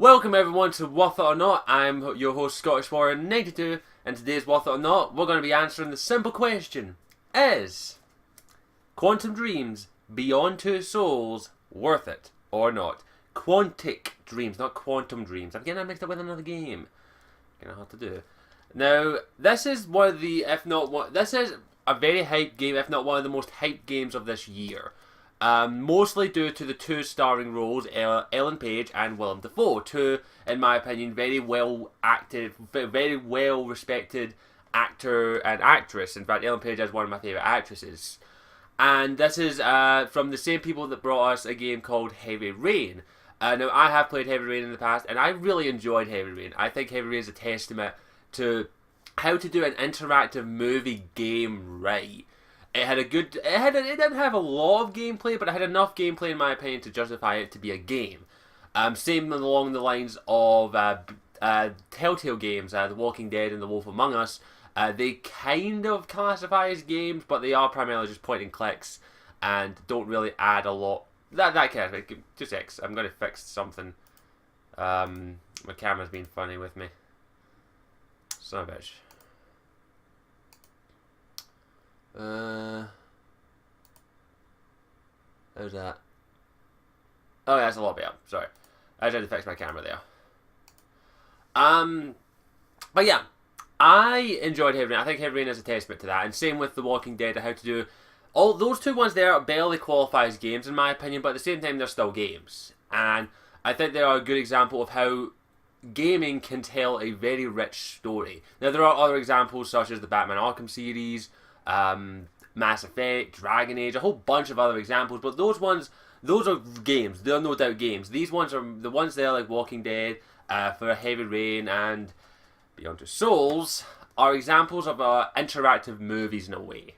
Welcome everyone to Worth It or Not. I'm your host Scottish Warrior 92, and today's Worth It or Not, we're going to be answering the simple question: is Quantum Dreams Beyond Two Souls worth it or not? Quantic Dreams, not Quantum Dreams. I'm getting that mixed up with another game. Gonna have to do. Now, this is one of the, if not one, this is a very hyped game, if not one of the most hyped games of this year. Mostly due to the two starring roles, Ellen Page and Willem Dafoe. Two, in my opinion, very well acted, very well respected actor and actress. In fact, Ellen Page is one of my favourite actresses. And this is from the same people that brought us a game called Heavy Rain. Now, I have played Heavy Rain in the past, and I really enjoyed Heavy Rain. I think Heavy Rain is a testament to how to do an interactive movie game right. It had a good. It didn't have a lot of gameplay, but it had enough gameplay, in my opinion, to justify it to be a game. Same along the lines of Telltale games, The Walking Dead and The Wolf Among Us. They kind of classify as games, but they are primarily just point and clicks, and don't really add a lot. That kind of thing. Just X. I'm gonna fix something. My camera's being funny with me. Son of a bitch. How's that? Oh, yeah, that's a lot better. Sorry. I just had to fix my camera there. But yeah, I enjoyed Heavy Rain. I think Heavy Rain is a testament to that. And same with The Walking Dead, how to do... All those two ones there barely qualify as games, in my opinion, but at the same time, they're still games. And I think they are a good example of how gaming can tell a very rich story. Now, there are other examples, such as the Batman Arkham series, Mass Effect, Dragon Age, a whole bunch of other examples, but those are games. They're no doubt games. These ones are the ones there, like Walking Dead, for Heavy Rain, and Beyond Two Souls, are examples of interactive movies in a way.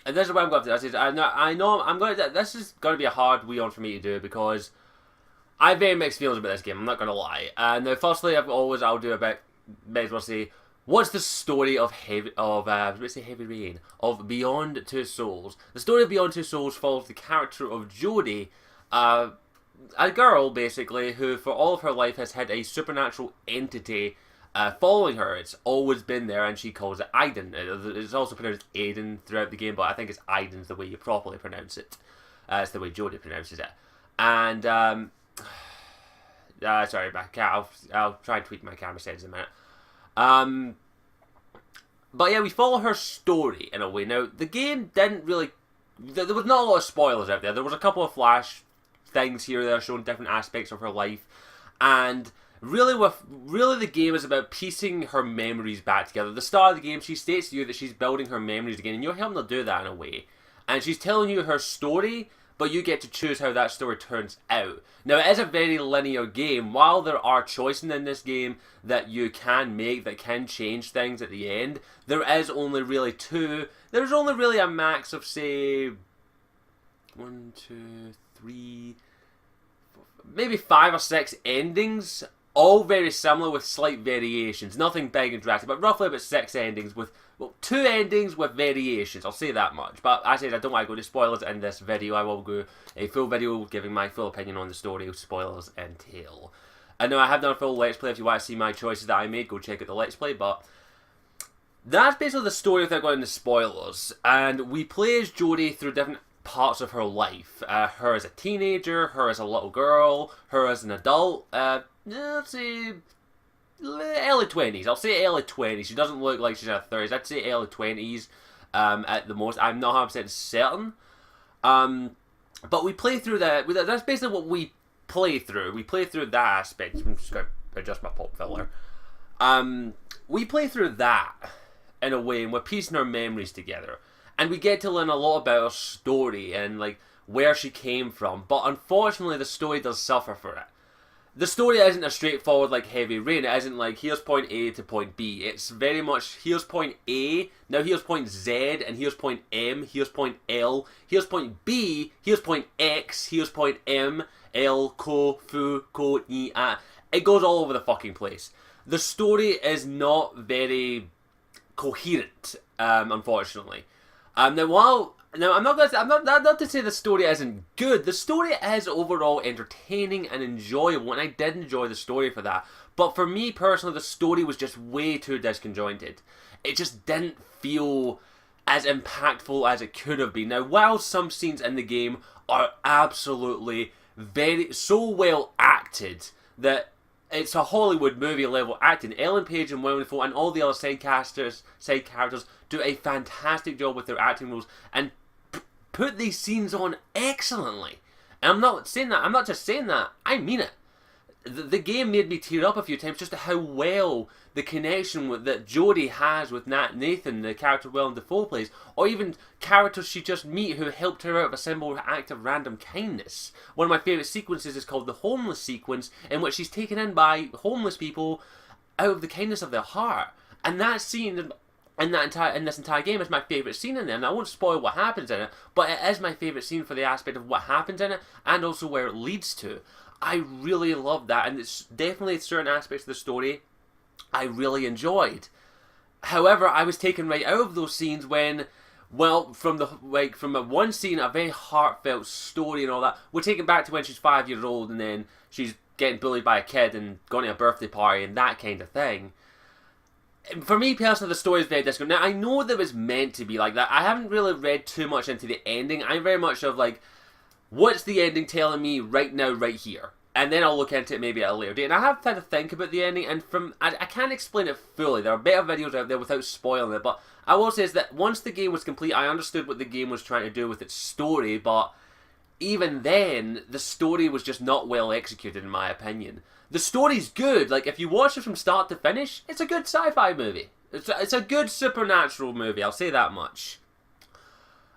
And this is what I'm going to do. I know I'm going to. This is going to be a hard WION for me to do because I have very mixed feelings about this game. I'm not going to lie. Now, firstly, I'll do a bit. May as well say, what's the story of Heavy Rain, of Beyond Two Souls? The story of Beyond Two Souls follows the character of Jodie, a girl, basically, who for all of her life has had a supernatural entity following her. It's always been there, and she calls it Aiden. It's also pronounced Aiden throughout the game, but I think it's Aiden's the way you properly pronounce it. It's the way Jodie pronounces it. And, sorry, I'll try and tweak my camera settings in a minute. But yeah, we follow her story in a way. Now, the game didn't really... There was not a lot of spoilers out there. There was a couple of flash things here that are showing different aspects of her life. And really the game is about piecing her memories back together. At the start of the game, she states to you that she's building her memories again, and you're helping her do that in a way. And she's telling you her story, but you get to choose how that story turns out. Now, it is a very linear game. While there are choices in this game that you can make that can change things at the end, there is only really two. There's only really a max of, say, 1, 2, 3, 4, maybe 5 or 6 endings. All very similar with slight variations. Nothing big and drastic, but roughly about 6 endings with... Well, 2 endings with variations, I'll say that much. But as I said, I don't want to go to spoilers in this video. I will go a full video giving my full opinion on the story of spoilers entail. I know I have done a full Let's Play. If you want to see my choices that I made, go check out the Let's Play. But that's basically the story without going into spoilers. And we play as Jodie through different parts of her life. Her as a teenager, her as a little girl, her as an adult. Let's say... early 20s. I'll say early 20s. She doesn't look like she's in her 30s. I'd say early 20s at the most. I'm not 100% certain. But we play through that. That's basically what we play through. We play through that aspect. I'm just going to adjust my pop filler. We play through that in a way, and we're piecing our memories together. And we get to learn a lot about her story and like where she came from. But unfortunately, the story does suffer for it. The story isn't as straightforward like Heavy Rain. It isn't like, here's point A to point B. It's very much, here's point A, now here's point Z, and here's point M, here's point L, here's point B, here's point X, here's point M, L, Ko, Fu, Ko, Ni, A. It goes all over the fucking place. The story is not very coherent, unfortunately. Now, while Now, I'm not gonna say, not to say the story isn't good. The story is overall entertaining and enjoyable, and I did enjoy the story for that. But for me personally, the story was just way too disconjointed. It just didn't feel as impactful as it could have been. Now, while some scenes in the game are absolutely so well acted that it's a Hollywood movie level acting, Ellen Page and Willem Dafoe and all the other side characters do a fantastic job with their acting roles and put these scenes on excellently. And I'm not saying that, I'm not just saying that, I mean it. The game made me tear up a few times just to how well the connection that Jodie has with Nathan, the character Willem Dafoe plays, or even characters she just meet who helped her out of a simple act of random kindness. One of my favourite sequences is called the homeless sequence, in which she's taken in by homeless people out of the kindness of their heart. And that scene in this entire game is my favourite scene in there, and I won't spoil what happens in it, but it is my favourite scene for the aspect of what happens in it, and also where it leads to. I really love that, and it's definitely certain aspects of the story I really enjoyed. However, I was taken right out of those scenes when, well, from one scene, a very heartfelt story and all that, we're taken back to when she's 5 years old, and then she's getting bullied by a kid and going to a birthday party and that kind of thing. For me personally, the story is very disco. Now, I know that it was meant to be like that. I haven't really read too much into the ending. I'm very much of like, what's the ending telling me right now, right here? And then I'll look into it maybe at a later date. And I have had to think about the ending, and I can't explain it fully. There are better videos out there without spoiling it, but I will say is that once the game was complete, I understood what the game was trying to do with its story, but even then, the story was just not well executed in my opinion. The story's good. Like, if you watch it from start to finish, it's a good sci-fi movie. It's a good supernatural movie, I'll say that much.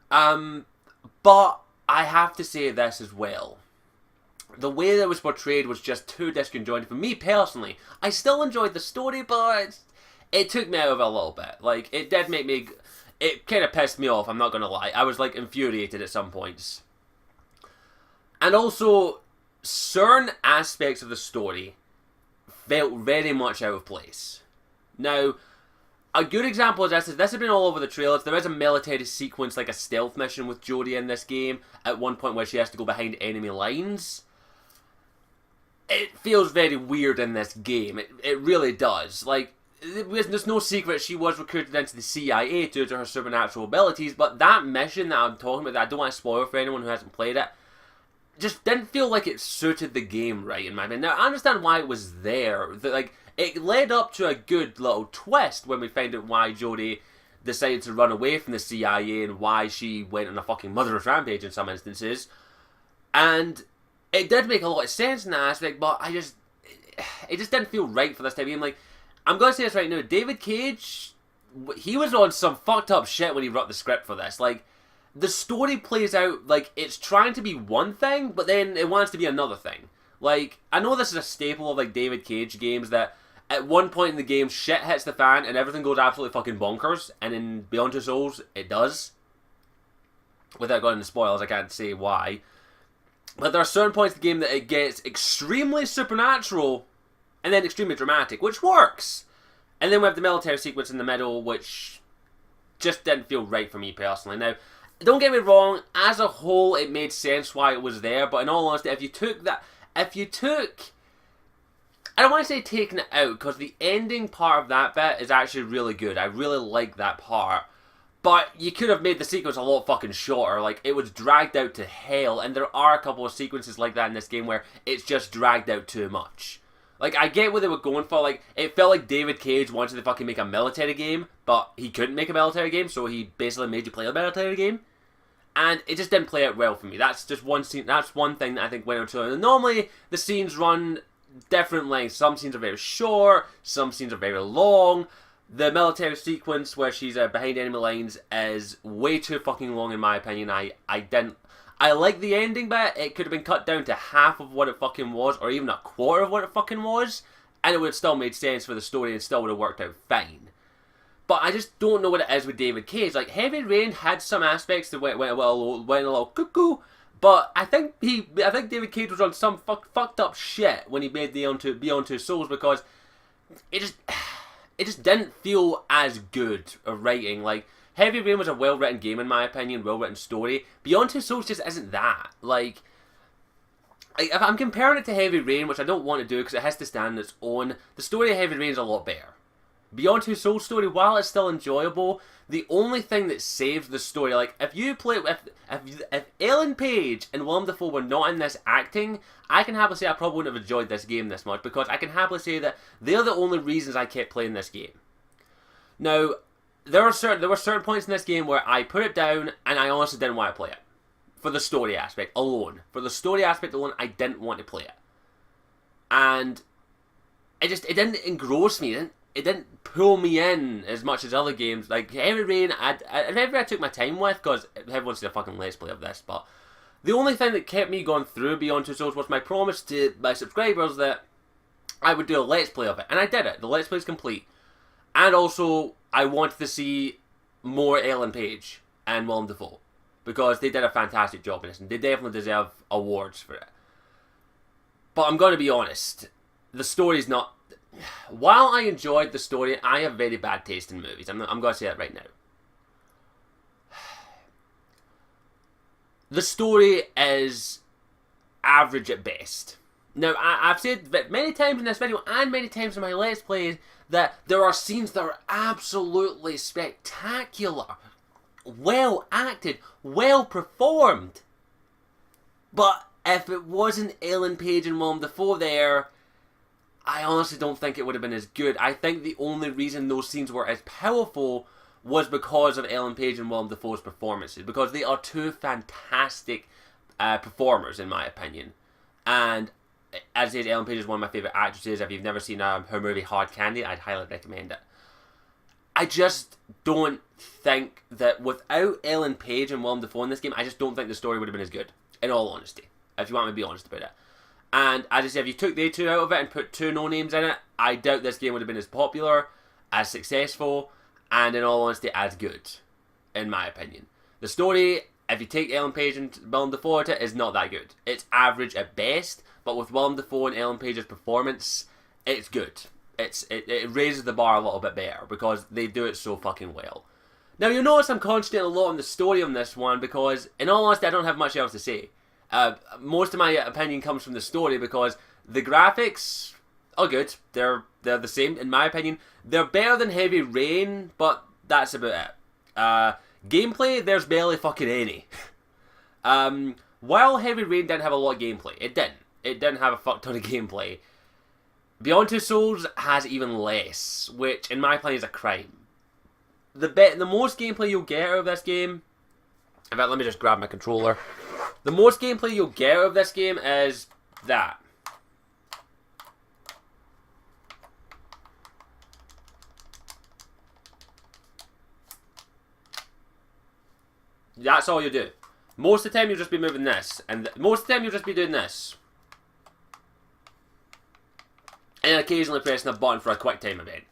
But I have to say this as well. The way that it was portrayed was just too disconjointed for me personally. I still enjoyed the story, but it took me out of it a little bit. Like, it did make me... It kind of pissed me off, I'm not going to lie. I was, like, infuriated at some points. And also, certain aspects of the story felt very much out of place. Now, a good example of this has been all over the trailers. There is a military sequence, like a stealth mission with Jodie in this game, at one point where she has to go behind enemy lines. It feels very weird in this game. It really does. Like, there's no secret she was recruited into the CIA due to her supernatural abilities, but that mission that I'm talking about, that I don't want to spoil for anyone who hasn't played it, just didn't feel like it suited the game right, in my opinion. Now, I understand why it was there. Like, it led up to a good little twist when we found out why Jodie decided to run away from the CIA and why she went on a fucking murderous rampage in some instances. And it did make a lot of sense in that aspect, but it just didn't feel right for this type of game. Like, I'm going to say this right now, David Cage, he was on some fucked up shit when he wrote the script for this. Like, the story plays out like it's trying to be one thing, but then it wants to be another thing. Like, I know this is a staple of, like, David Cage games, that at one point in the game, shit hits the fan and everything goes absolutely fucking bonkers, and in Beyond Two Souls, it does. Without going into spoilers, I can't say why. But there are certain points in the game that it gets extremely supernatural and then extremely dramatic, which works. And then we have the military sequence in the middle, which just didn't feel right for me personally. Now, don't get me wrong, as a whole, it made sense why it was there, but in all honesty, if you took... I don't want to say taking it out, because the ending part of that bit is actually really good. I really like that part. But you could have made the sequence a lot fucking shorter. Like, it was dragged out to hell, and there are a couple of sequences like that in this game where it's just dragged out too much. Like, I get what they were going for. Like, it felt like David Cage wanted to fucking make a military game, but he couldn't make a military game, so he basically made you play a military game. And it just didn't play out well for me. That's just one scene. That's one thing that I think went out too long. And normally, the scenes run different lengths. Some scenes are very short, some scenes are very long. The military sequence where she's behind enemy lines is way too fucking long in my opinion. I like the ending bit. It could have been cut down to half of what it fucking was, or even a quarter of what it fucking was, and it would have still made sense for the story and still would have worked out fine. But I just don't know what it is with David Cage. Like, Heavy Rain had some aspects that went a little cuckoo, but I think David Cage was on some fucked up shit when he made Beyond Two Souls, because it just didn't feel as good a writing. Like, Heavy Rain was a well-written game in my opinion, well-written story. Beyond Two Souls just isn't that. Like, if I'm comparing it to Heavy Rain, which I don't want to do because it has to stand on its own, the story of Heavy Rain is a lot better. Beyond Two Souls story, while it's still enjoyable, the only thing that saves the story, like, if Ellen Page and Willem Dafoe were not in this acting, I can happily say I probably wouldn't have enjoyed this game this much, because I can happily say that they're the only reasons I kept playing this game. Now, there were certain points in this game where I put it down and I honestly didn't want to play it. For the story aspect alone. For the story aspect alone, I didn't want to play it. And it didn't engross me. It didn't pull me in as much as other games. Like Heavy Rain, I took my time with, because everyone's seen a fucking let's play of this, but the only thing that kept me going through Beyond Two Souls was my promise to my subscribers that I would do a let's play of it. And I did it. The let's play is complete. And also, I wanted to see more Ellen Page and Willem Dafoe, because they did a fantastic job in this, and they definitely deserve awards for it. But I'm going to be honest, the story's not... While I enjoyed the story, I have very bad taste in movies. I'm going to say that right now. The story is average at best. Now, I've said that many times in this video, and many times in my Let's Plays, that there are scenes that are absolutely spectacular. Well acted, well performed. But if it wasn't Ellen Page and Willem Dafoe there, I honestly don't think it would have been as good. I think the only reason those scenes were as powerful was because of Ellen Page and Willem Dafoe's performances, because they are two fantastic performers in my opinion. And as I said, Ellen Page is one of my favourite actresses. If you've never seen her movie Hard Candy, I'd highly recommend it. I just don't think that without Ellen Page and Willem Dafoe in this game, I just don't think the story would have been as good, in all honesty, if you want me to be honest about it. And as I said, if you took they two out of it and put two no-names in it, I doubt this game would have been as popular, as successful, and in all honesty, as good, in my opinion. The story, if you take Ellen Page and Willem Dafoe at it, is not that good. It's average at best, but with Willem Dafoe and Ellen Page's performance, it's good. It raises the bar a little bit better, because they do it so fucking well. Now, you'll notice I'm concentrating a lot on the story on this one, because, in all honesty, I don't have much else to say. Most of my opinion comes from the story, because the graphics are good. They're the same, in my opinion. They're better than Heavy Rain, but that's about it. Gameplay, there's barely fucking any. While Heavy Rain didn't have a lot of gameplay, it didn't. It didn't have a fuck ton of gameplay. Beyond Two Souls has even less, which in my opinion is a crime. The most gameplay you'll get out of this game... In fact, let me just grab my controller. The most gameplay you'll get out of this game is that. That's all you do. Most of the time you'll just be moving this, and most of the time you'll just be doing this. And occasionally pressing a button for a quick time event.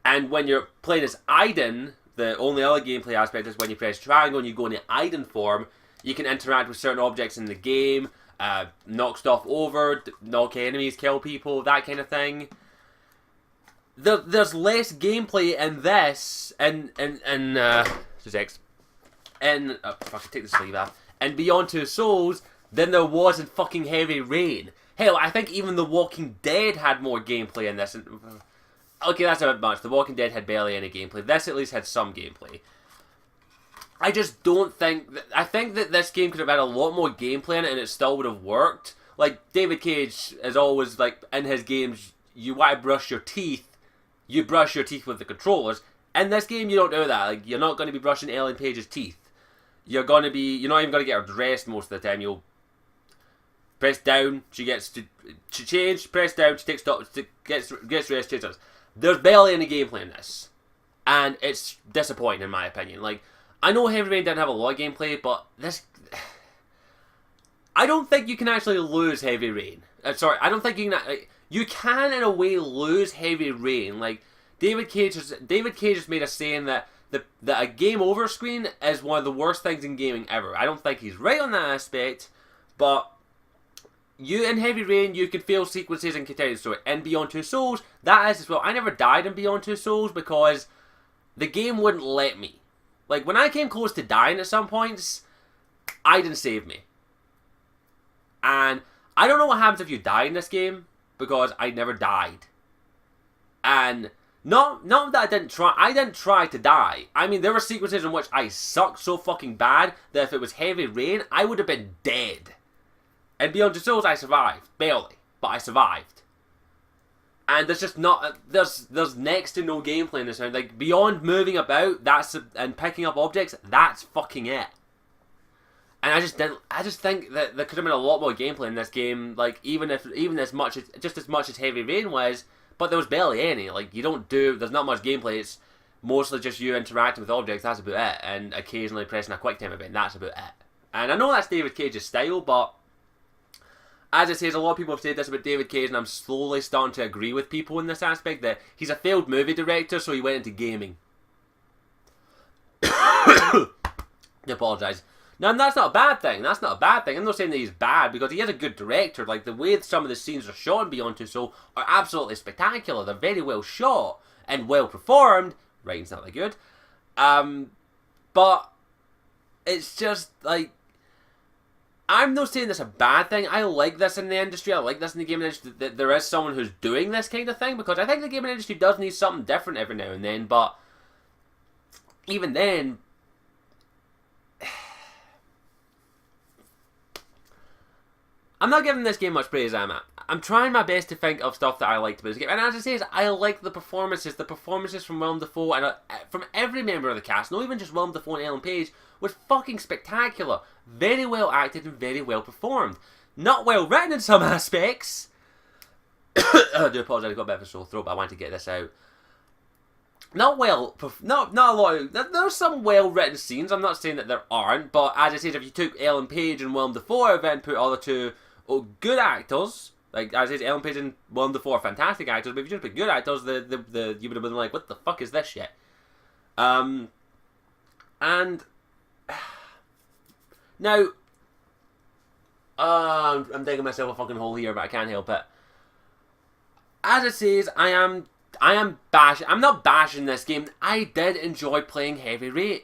And when you're playing as Aiden, the only other gameplay aspect is when you press triangle and you go into Aiden form, you can interact with certain objects in the game, knock stuff over, knock enemies, kill people, that kind of thing. There's less gameplay in this, take the sleeve off, and Beyond Two Souls than there was in fucking Heavy Rain. Hell, I think even The Walking Dead had more gameplay in this. Okay, that's a bit much. The Walking Dead had barely any gameplay. This at least had some gameplay. I just don't think... I think that this game could have had a lot more gameplay in it and it still would have worked. Like, David Cage is always, like, in his games, you want to brush your teeth, you brush your teeth with the controllers. In this game, you don't do that. Like, you're not going to be brushing Ellen Page's teeth. You're not even going to get her dressed most of the time. You'll press down, she change, press down, she takes stop, gets dressed, changes. There's barely any gameplay in this. And it's disappointing in my opinion. Like, I know Heavy Rain didn't have a lot of gameplay, but this... I don't think you can actually lose Heavy Rain. I don't think you can... you can, in a way, lose Heavy Rain. Like, David Cage has made a saying that a game over screen is one of the worst things in gaming ever. I don't think he's right on that aspect, but... in Heavy Rain, you can fail sequences and continue the story. In Beyond Two Souls, that is as well. I never died in Beyond Two Souls because the game wouldn't let me. Like, when I came close to dying at some points, I didn't save me. And I don't know what happens if you die in this game, because I never died. And not that I didn't try to die. I mean, there were sequences in which I sucked so fucking bad that if it was heavy rain, I would have been dead. And Beyond Two Souls, I survived. Barely. But I survived. And there's just not... There's next to no gameplay in this round. Like, beyond moving about, and picking up objects, that's fucking it. And I just think that there could have been a lot more gameplay in this game, like, even as much as Heavy Rain was, but there was barely any. Like, there's not much gameplay, it's mostly just you interacting with objects, that's about it, and occasionally pressing a quick time event, that's about it. And I know that's David Cage's style, but as I say, a lot of people have said this about David Cage, and I'm slowly starting to agree with people in this aspect, that he's a failed movie director, so he went into gaming. I apologise. Now, and that's not a bad thing. That's not a bad thing. I'm not saying that he's bad, because he is a good director. Like, the way some of the scenes are shot in Beyond Two Souls are absolutely spectacular. They're very well shot and well performed. Writing's not that good. But it's just, like, I'm not saying this is a bad thing. I like this in the industry. I like this in the gaming industry, that there is someone who's doing this kind of thing, because I think the gaming industry does need something different every now and then, but even then, I'm not giving this game much praise, am I? I'm trying my best to think of stuff that I liked about this game. And as I say, I like the performances. The performances from Willem Dafoe and from every member of the cast, not even just Willem Dafoe and Ellen Page, was fucking spectacular. Very well acted and very well performed. Not well written in some aspects. I do apologise, I got a bit of a sore throat, but I want to get this out. Not a lot of... There's some well-written scenes, I'm not saying that there aren't, but as I said, if you took Ellen Page and Willem Dafoe and then put other two good actors, like, as I said, Ellen Page and Willem Dafoe are fantastic actors, but if you just put good actors, you would have been like, what the fuck is this shit? And... Now... I'm digging myself a fucking hole here, but I can't help it. As it says, I'm not bashing this game. I did enjoy playing Heavy Rain.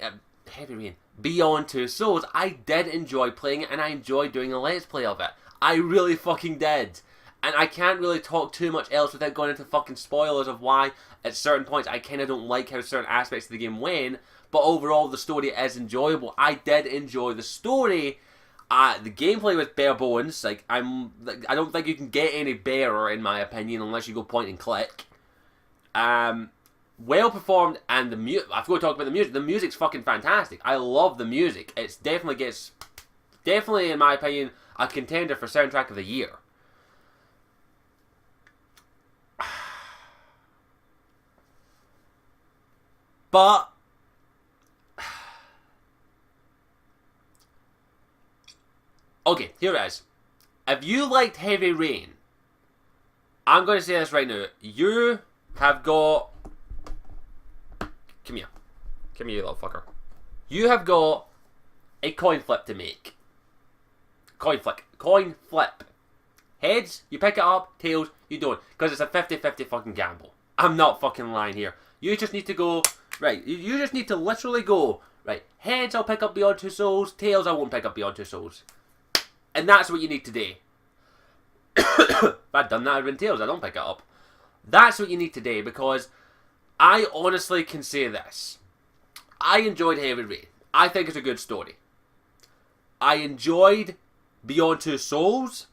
Beyond Two Souls. I did enjoy playing it, and I enjoyed doing a Let's Play of it. I really fucking did. And I can't really talk too much else without going into fucking spoilers of why, at certain points, I kind of don't like how certain aspects of the game went, but overall, the story is enjoyable. I did enjoy the story. The gameplay was bare bones. Like, I don't think you can get any better, in my opinion, unless you go point and click. Well performed, and the music. I've got to talk about the music. The music's fucking fantastic. I love the music. It's definitely, in my opinion, a contender for soundtrack of the year. But okay, here it is. If you liked Heavy Rain, I'm going to say this right now. You have got... Come here. Come here, you little fucker. You have got a coin flip to make. Coin flip. Heads, you pick it up. Tails, you don't. Because it's a 50-50 fucking gamble. I'm not fucking lying here. You just need to go... Right, you just need to literally go... Right, heads, I'll pick up Beyond Two Souls. Tails, I won't pick up Beyond Two Souls. And that's what you need to do. If I'd done that, I'd been Tails. I don't pick it up. That's what you need today, because I honestly can say this. I enjoyed Heavy Rain. I think it's a good story. I enjoyed Beyond Two Souls,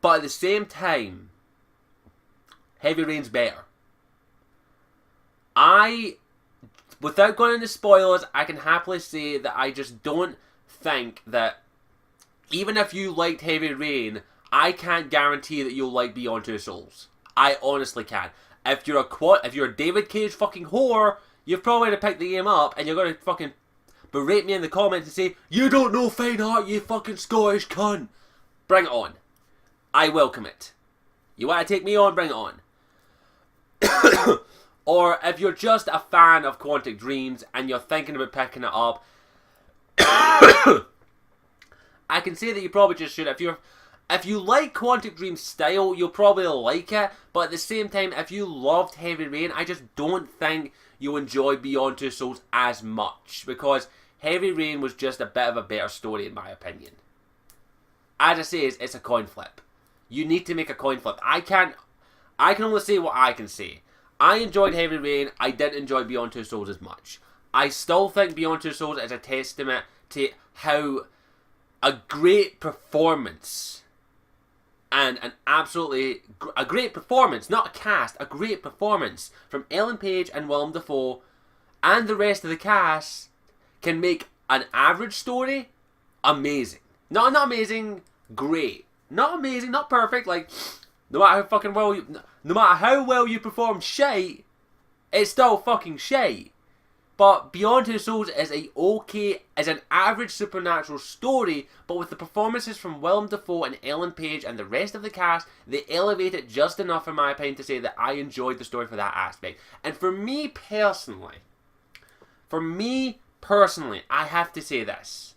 but at the same time, Heavy Rain's better. Without going into spoilers, I can happily say that I just don't think that, even if you liked Heavy Rain, I can't guarantee that you'll like Beyond Two Souls. I honestly can't. If you're a David Cage fucking whore, you've probably to pick the game up, and you're going to fucking berate me in the comments and say, you don't know fine art, you fucking Scottish cunt. Bring it on. I welcome it. You want to take me on, bring it on. Or if you're just a fan of Quantic Dreams and you're thinking about picking it up, I can say that you probably just should. If you like Quantic Dream's style, you'll probably like it, but at the same time, if you loved Heavy Rain, I just don't think you'll enjoy Beyond Two Souls as much, because Heavy Rain was just a bit of a better story in my opinion. As I say, it's a coin flip. You need to make a coin flip. I can only say what I can say. I enjoyed Heavy Rain, I didn't enjoy Beyond Two Souls as much. I still think Beyond Two Souls is a testament to how a great performance and a great performance, not a cast, a great performance from Ellen Page and Willem Dafoe and the rest of the cast can make an average story amazing. Not amazing, great. Not amazing, not perfect. Like, no matter how well you perform shite, it's still fucking shite. But Beyond Two Souls is an average supernatural story, but with the performances from Willem Dafoe and Ellen Page and the rest of the cast, they elevate it just enough, in my opinion, to say that I enjoyed the story for that aspect. And for me personally, I have to say this.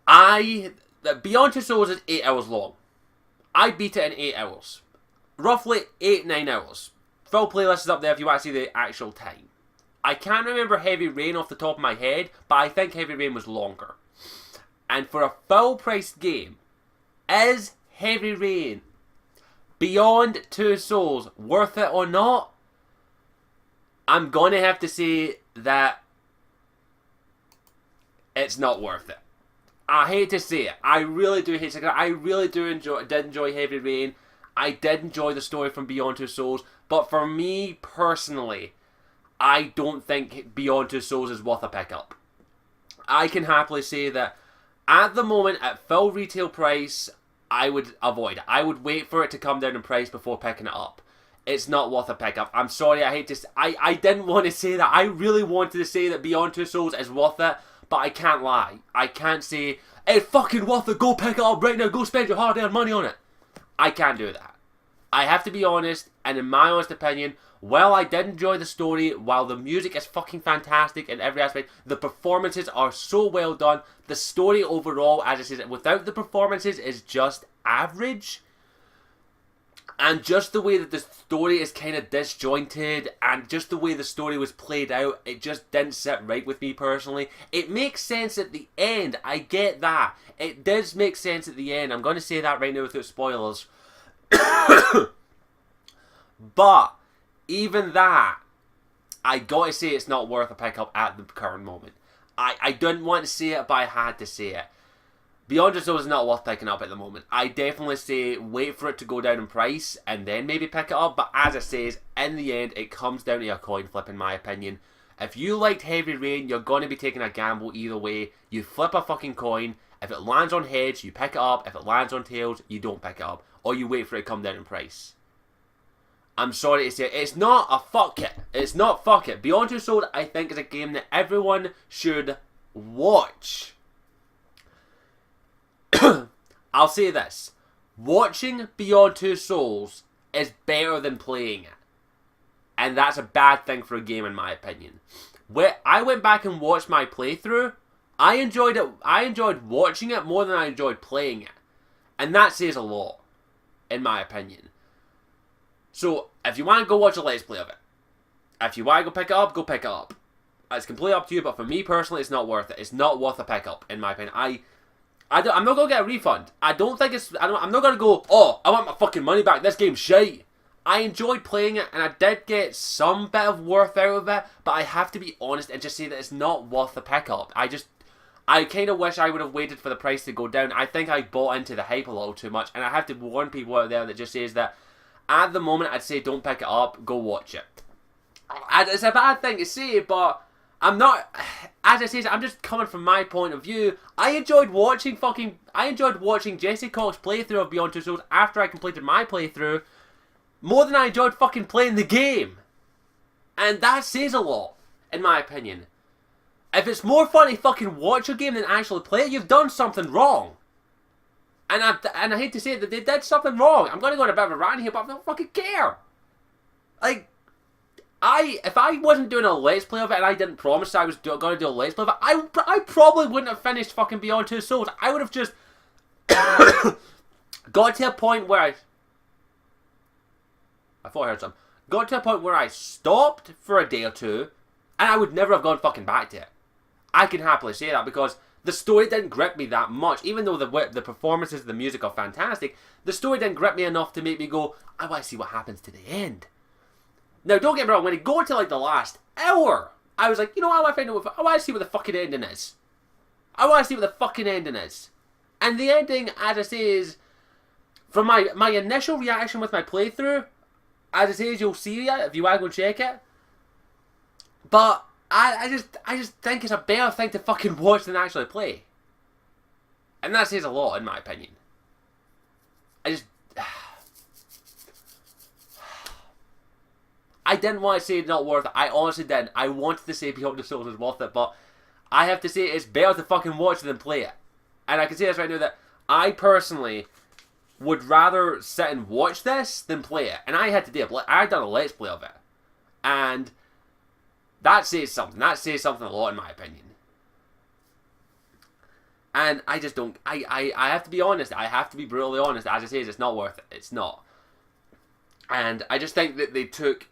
Beyond Two Souls is 8 hours long. I beat it in 8 hours. Roughly 8-9 hours. Full playlist is up there if you want to see the actual time. I can't remember Heavy Rain off the top of my head, but I think Heavy Rain was longer. And for a full-priced game, is Heavy Rain Beyond Two Souls worth it or not? I'm going to have to say that it's not worth it. I hate to say it. I really do hate it. I really did enjoy Heavy Rain. I did enjoy the story from Beyond Two Souls. But for me personally, I don't think Beyond Two Souls is worth a pickup. I can happily say that at the moment, at full retail price, I would avoid it. I would wait for it to come down in price before picking it up. It's not worth a pickup. I'm sorry, I didn't want to say that. I really wanted to say that Beyond Two Souls is worth it, but I can't lie. I can't say, it's fucking worth it, go pick it up right now, go spend your hard-earned money on it. I can't do that. I have to be honest, and in my honest opinion, while I did enjoy the story, while the music is fucking fantastic in every aspect, the performances are so well done, the story overall, as I said, without the performances, is just average. And just the way that the story is kind of disjointed, and just the way the story was played out, it just didn't sit right with me personally. It makes sense at the end, I get that. It does make sense at the end, I'm going to say that right now without spoilers. But even that, I gotta say it's not worth a pickup at the current moment. I didn't want to say it, but I had to say it. Beyond Two Souls is not worth picking up at the moment. I definitely say wait for it to go down in price and then maybe pick it up. But as it says, in the end, it comes down to a coin flip in my opinion. If you liked Heavy Rain, you're going to be taking a gamble either way. You flip a fucking coin. If it lands on heads, you pick it up. If it lands on tails, you don't pick it up. Or you wait for it to come down in price. I'm sorry to say it. It's not a fuck it. It's not fuck it. Beyond Two Souls, I think, is a game that everyone should watch. I'll say this. Watching Beyond Two Souls is better than playing it. And that's a bad thing for a game in my opinion. Where I went back and watched my playthrough, I enjoyed it. I enjoyed watching it more than I enjoyed playing it. And that says a lot, in my opinion. So, if you want to go watch a Let's Play of it, if you want to go pick it up, go pick it up. It's completely up to you, but for me personally, it's not worth it. It's not worth a pickup, in my opinion. I'm not going to get a refund. I'm not going to go, oh, I want my fucking money back, this game's shite. I enjoyed playing it, and I did get some bit of worth out of it, but I have to be honest and just say that it's not worth the pickup. I kind of wish I would have waited for the price to go down. I think I bought into the hype a little too much, and I have to warn people out there that just says that at the moment I'd say don't pick it up, go watch it. It's a bad thing to say, but I'm not, as I say, I'm just coming from my point of view. I enjoyed watching Jesse Cox's playthrough of Beyond Two Souls after I completed my playthrough more than I enjoyed fucking playing the game. And that says a lot, in my opinion. If it's more fun to fucking watch a game than actually play it, you've done something wrong. And I hate to say it, that they did something wrong. I'm going to go on a bit of a rant here, but I don't fucking care. Like, if I wasn't doing a Let's Play of it and I didn't promise I was going to do a Let's Play of it, I probably wouldn't have finished fucking Beyond Two Souls. I would have just got to a point where I thought I heard something. Got to a point where I stopped for a day or two, and I would never have gone fucking back to it. I can happily say that because the story didn't grip me that much. Even though the performances, the music are fantastic, the story didn't grip me enough to make me go, I want to see what happens to the end. Now, don't get me wrong, when it got to like the last hour, I was like, you know what, I want to see what the fucking ending is. I want to see what the fucking ending is. And the ending, as I say, is, from my initial reaction with my playthrough, as I say, you'll see it if you want to go check it. But I just think it's a better thing to fucking watch than actually play. And that says a lot, in my opinion. I didn't want to say it's not worth it. I honestly didn't. I wanted to say Beyond the Souls is worth it, but I have to say it's better to fucking watch it than play it. And I can say this right now that I personally would rather sit and watch this than play it. And I had to do it. I had done a Let's Play of it. And that says something. That says something a lot, in my opinion. And I just don't... I have to be honest. I have to be brutally honest. As I say, it's not worth it. It's not. And I just think that they took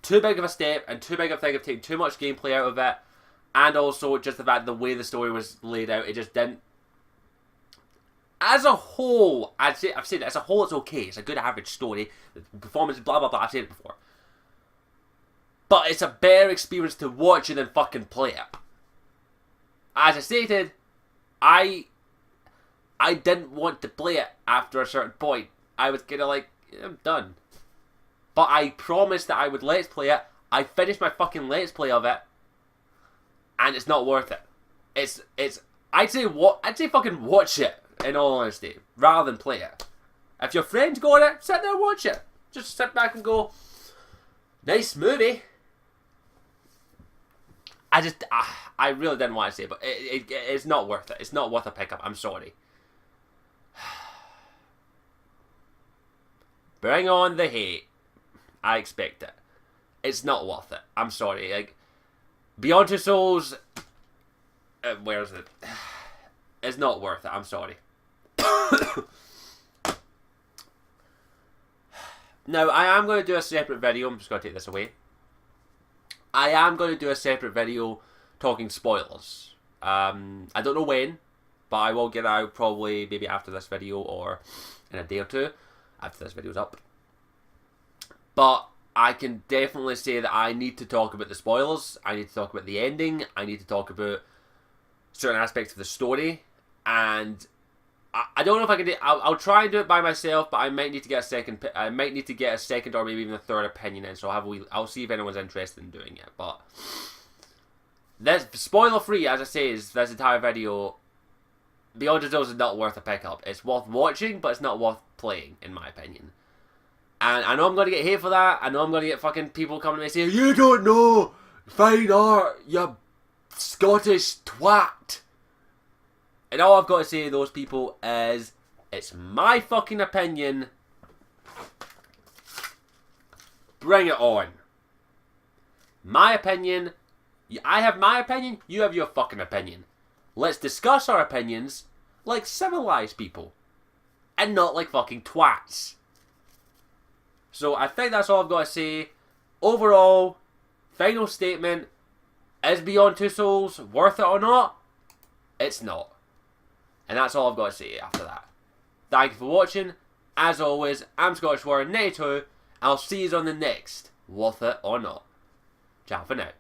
too big of a step and too big of a thing of taking too much gameplay out of it. And also just the fact the way the story was laid out, it just didn't... As a whole, I've said it, as a whole it's okay. It's a good average story. The performance, blah blah blah, I've said it before. But it's a better experience to watch it than fucking play it. As I stated, I didn't want to play it after a certain point. I was kind of like, I'm done. But I promised that I would Let's Play it. I finished my fucking Let's Play of it. And it's not worth it. I'd say fucking watch it, in all honesty, rather than play it. If your friends got it, sit there and watch it. Just sit back and go, nice movie. I really didn't want to say it, but it's not worth it. It's not worth a pickup. I'm sorry. Bring on the hate. I expect it. It's not worth it. I'm sorry. Like, Beyond Two Souls, where is it? It's not worth it. I'm sorry. Now, I am going to do a separate video. I'm just going to take this away. I am going to do a separate video talking spoilers. I don't know when, but I will get out probably maybe after this video or in a day or two after this video's up. But I can definitely say that I need to talk about the spoilers. I need to talk about the ending. I need to talk about certain aspects of the story. And I don't know if I can do it. I'll try and do it by myself, but I might need to get a second. I might need to get a second or maybe even a third opinion in. So I'll see if anyone's interested in doing it. But this spoiler free, as I say, is this entire video. Beyond the Souls is not worth a pickup. It's worth watching, but it's not worth playing, in my opinion. And I know I'm going to get hate for that. I know I'm going to get fucking people coming to me and saying, you don't know fine art, you Scottish twat. And all I've got to say to those people is, it's my fucking opinion. Bring it on. My opinion. I have my opinion, you have your fucking opinion. Let's discuss our opinions like civilized people. And not like fucking twats. So I think that's all I've got to say. Overall, final statement, is Beyond Two Souls worth it or not? It's not. And that's all I've got to say after that. Thank you for watching. As always, I'm Scottish Warrior 92. I'll see you on the next Worth It or Not. Ciao for now.